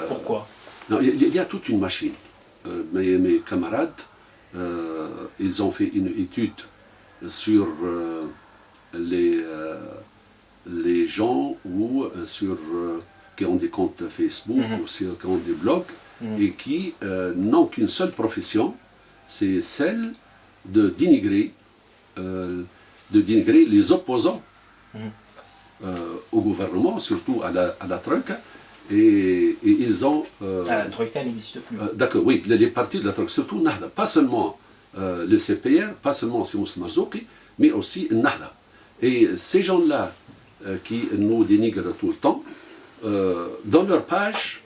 Pourquoi? Non, il y a toute une machine. Mes camarades, ils ont fait une étude sur les gens qui ont des comptes Facebook ou qui ont des blogs et qui n'ont qu'une seule profession, c'est celle de dénigrer les opposants au gouvernement, surtout à la Troïka. Et ils ont... la Troïka n'existe plus. D'accord, oui, les partis de la Troïka, surtout Nahda, pas seulement le CPR, pas seulement Moussa Marzouki, mais aussi Nahda. Et ces gens-là qui nous dénigrent tout le temps, dans leur page,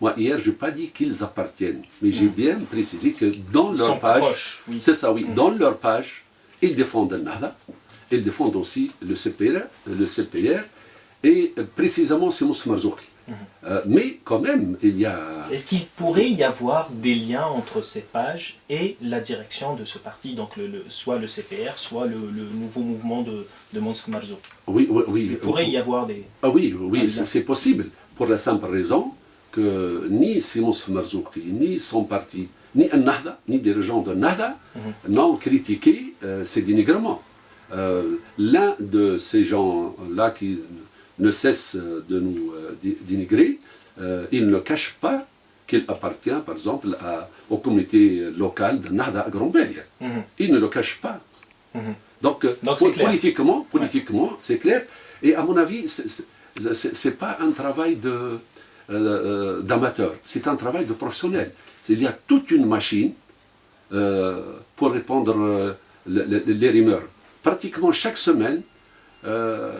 moi hier je n'ai pas dit qu'ils appartiennent, mais j'ai bien précisé que dans leur page, c'est ça oui, dans leur page, ils défendent le Nahda, ils défendent aussi le CPR et précisément Moussa Marzouki. Mais quand même, il y a... Est-ce qu'il pourrait y avoir des liens entre ces pages et la direction de ce parti, donc soit le CPR, soit le nouveau mouvement de Moussa Marzouki? Oui, oui, oui. Il pourrait y avoir des... Ah oui, oui, c'est possible, pour la simple raison que ni Moussa Marzouki, ni son parti, ni Nahda, ni des dirigeants de Nahda n'ont critiqué ces dénigrements. L'un de ces gens-là qui ne cesse de nous dénigrer, il ne cache pas qu'il appartient, par exemple, aux communautés locales de Nahda à Grand-Bélier. Il ne le cache pas. Donc politiquement, c'est clair. Et à mon avis, ce n'est pas un travail d'amateur, c'est un travail de professionnel. Il y a toute une machine pour répandre les rumeurs. Pratiquement chaque semaine,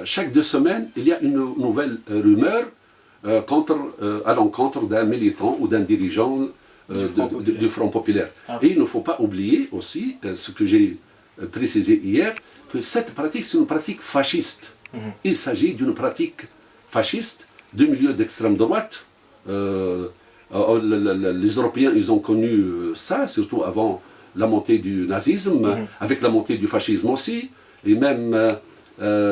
chaque 2 semaines, il y a une nouvelle rumeur à l'encontre d'un militant ou d'un dirigeant du Front Populaire. Et il ne faut pas oublier aussi, ce que j'ai précisé hier, que cette pratique, c'est une pratique fasciste. Il s'agit d'une pratique fasciste de milieu d'extrême droite. Les Européens, ils ont connu ça, surtout avant la montée du nazisme, avec la montée du fascisme aussi, et même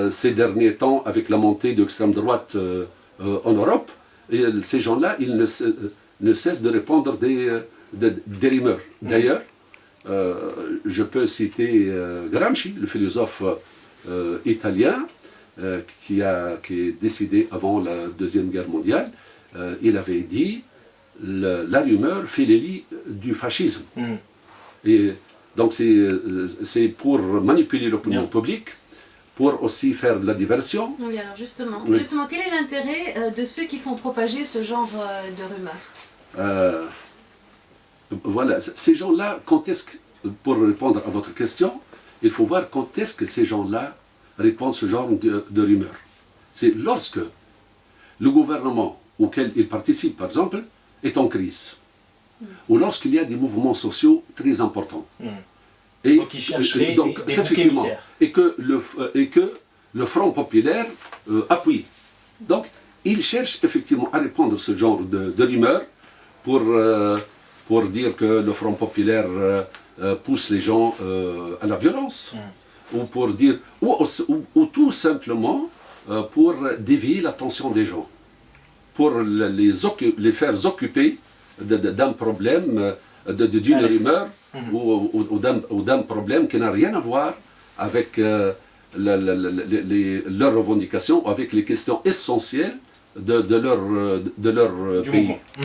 ces derniers temps avec la montée de l'extrême droite en Europe. Et ces gens-là, ils ne cessent de répandre des rumeurs. D'ailleurs, je peux citer Gramsci, le philosophe italien, qui est décédé avant la Deuxième Guerre mondiale. Il avait dit la rumeur fait les lits du fascisme. Et donc c'est pour manipuler l'opinion publique, pour aussi faire de la diversion. Oui, alors justement, quel est l'intérêt de ceux qui font propager ce genre de rumeurs? Voilà, ces gens-là, pour répondre à votre question, il faut voir quand est-ce que ces gens-là répandent ce genre de rumeurs. C'est lorsque le gouvernement auquel ils participent, par exemple, est en crise, ou lorsqu'il y a des mouvements sociaux très importants. Donc ils chercheraient des boucs émissaires. Et que le Front Populaire appuie. Donc ils cherchent effectivement à répandre ce genre de rumeurs pour dire que le Front Populaire pousse les gens à la violence, ou pour dire, ou tout simplement pour dévier l'attention des gens, pour les faire occuper d'un problème, d'une rumeur ou d'un problème qui n'a rien à voir avec leurs revendications, avec les questions essentielles de leur pays.